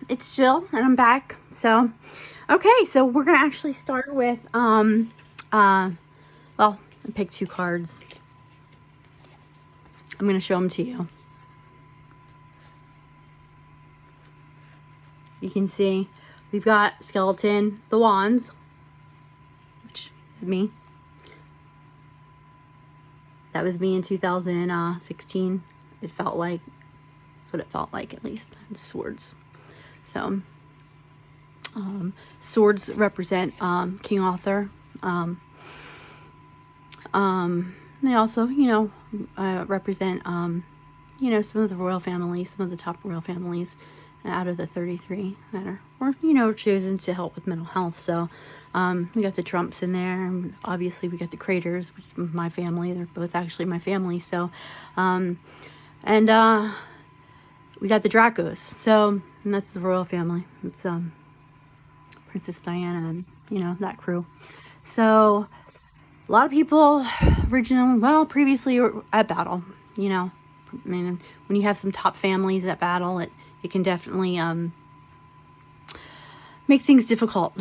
it's Jill, and I'm back. So, okay, so we're gonna actually start with well, I picked 2 cards. I'm gonna show them to you. You can see we've got Skeleton, the Wands, which is me. That was me in 2016. It felt like, that's what it felt like, at least. The swords. So, swords represent King Arthur. They also, represent, some of the royal families, some of the top royal families out of the 33 that are, chosen to help with mental health. So, we got the Trumps in there, and obviously we got the Craters, which is my family. They're both actually my family. So, and we got the Dracos. So, and that's the royal family. It's Princess Diana and, that crew. So, a lot of people previously were at battle, I mean, when you have some top families at battle, it can definitely make things difficult,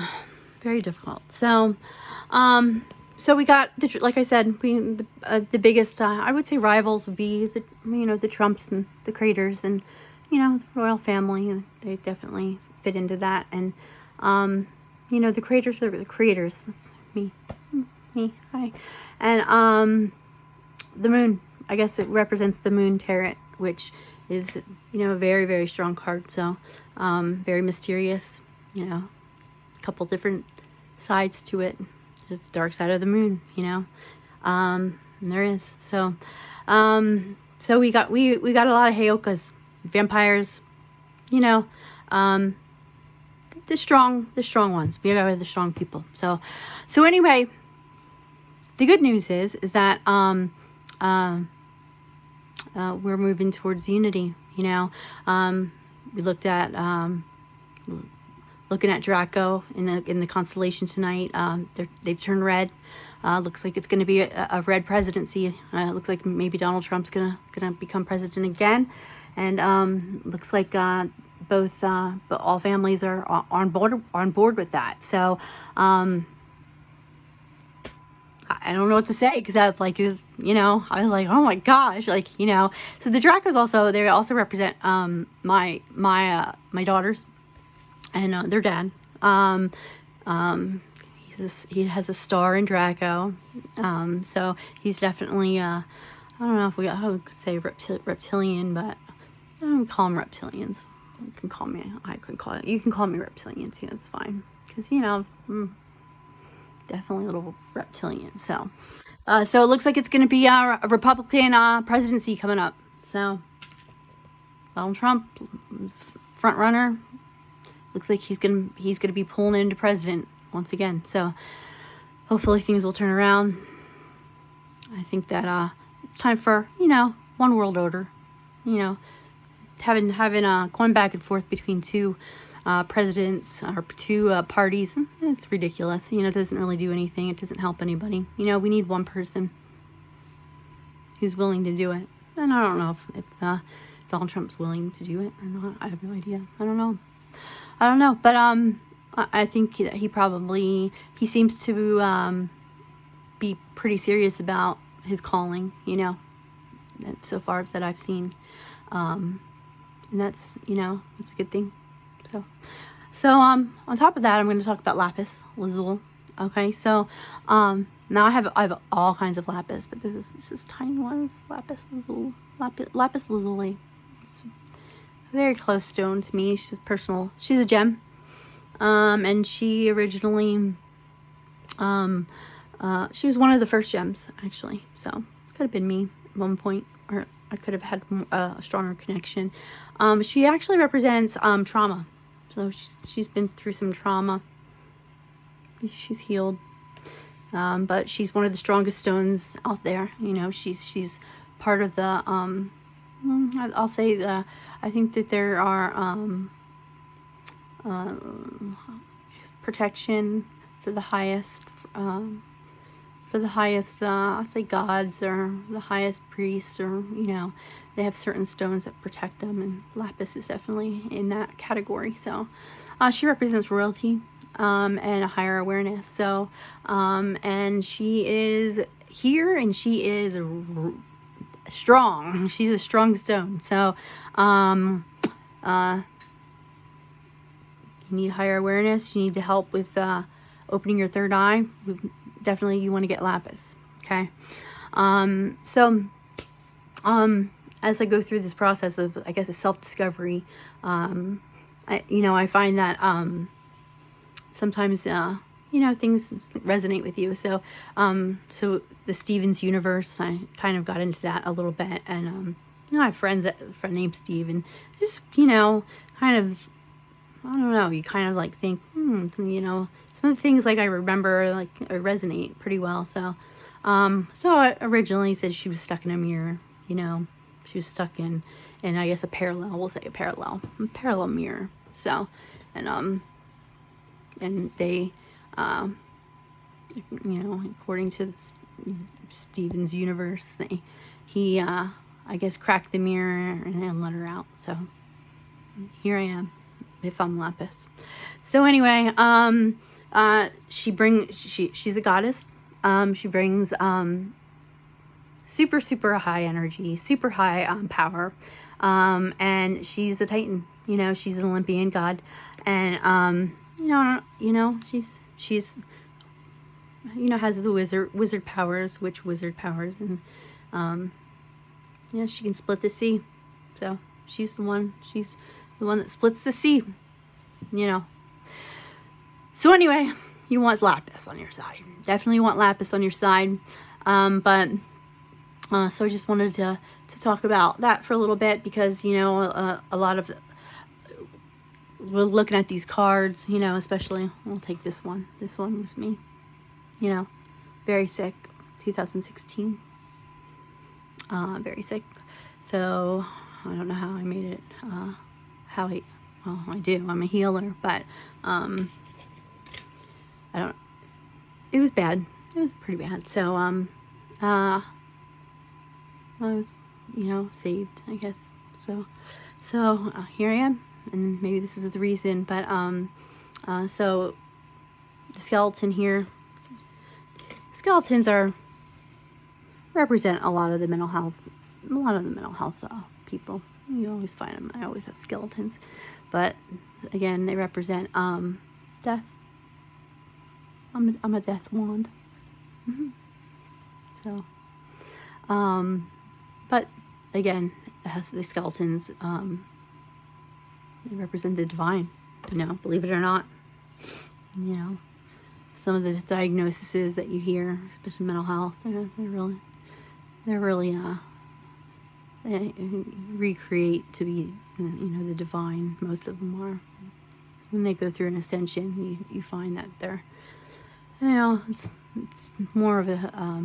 very difficult. So, so we got like I said, the biggest I would say rivals would be the Trumps and the Craters, and the royal family. They definitely fit into that, and the Craters are the creators. That's me. Hi. And the moon, I guess it represents the moon tarot, which is a very, very strong card. So very mysterious, a couple different sides to it. There's the dark side of the moon, and there is. So so we got a lot of Heyokas, vampires, the strong ones. We got the strong people. So anyway, the good news is that we're moving towards unity. We looked at looking at Draco in the constellation tonight. They've turned red. Looks like it's going to be a red presidency. Looks like maybe Donald Trump's gonna become president again, and looks like both but all families are on board with that. So. I don't know what to say, because I was like, I was like, oh my gosh, so the Dracos they also represent my daughters and their dad. He has a star in Draco, so he's definitely I don't know if I would say reptilian, but I don't call them reptilians. You can call me reptilians. Yeah, it's fine, because definitely a little reptilian. So so it looks like it's going to be a Republican presidency coming up. So Donald Trump is front runner. Looks like he's gonna be pulling into president once again. So hopefully things will turn around. I think that it's time for one world order. Having going back and forth between two presidents or two parties, it's ridiculous. It doesn't really do anything. It doesn't help anybody. We need one person who's willing to do it. And I don't know if Donald Trump's willing to do it or not. I have no idea. I don't know. But I think that he seems to be pretty serious about his calling. So far that I've seen, and that's that's a good thing. So on top of that, I'm going to talk about lapis lazuli. Okay, so now I have all kinds of lapis, but this is tiny ones. Lapis lazuli. It's a very close stone to me. She's a gem, and she originally she was one of the first gems, actually. So it could have been me at one point, or I could have had a stronger connection. She actually represents trauma. So she's been through some trauma. She's healed. But she's one of the strongest stones out there. She's part of the I'll say I think that there are protection for the highest for the highest, I'll say gods or the highest priests, or, you know, they have certain stones that protect them, and lapis is definitely in that category. So she represents royalty and a higher awareness. So and she is here, and she is strong. She's a strong stone. So you need higher awareness. You need to help with opening your third eye. Definitely you want to get lapis. Okay. As I go through this process of, I guess, a self-discovery, I find that sometimes things resonate with you. So so the Stevens universe, I kind of got into that a little bit, and I have a friend named Steve, and just kind of, I don't know, you kind of like think, some of the things like I remember like resonate pretty well. So so I originally said she was stuck in a mirror. She was stuck in I guess a parallel, we'll say a parallel mirror. So and they according to Steven's universe, he I guess cracked the mirror and then let her out. So here I am, if I'm lapis. So anyway, she's a goddess. She brings super high energy, super high power, and she's a Titan. She's an Olympian god, and she's has the wizard powers, wizard powers, and she can split the sea. So she's the one that splits the sea. So anyway, you want lapis on your side. Definitely want lapis on your side. But so I just wanted to talk about that for a little bit, because a lot of we're looking at these cards, especially, I'll take this one. This one was me. Very sick, 2016. Very sick. So I don't know how I made it. I do. I'm a healer, but it was bad. It was pretty bad. So I was saved, I guess. So here I am, and maybe this is the reason, but so the skeleton here. Skeletons represent a lot of the mental health people. You always find them. I always have skeletons, but again, they represent death. I'm a death wand. Mm-hmm. So but again, it has the skeletons. They represent the divine. Believe it or not. Some of the diagnoses that you hear, especially mental health, they're really they recreate to be the divine. Most of them are. When they go through an ascension, you find that they're it's more of a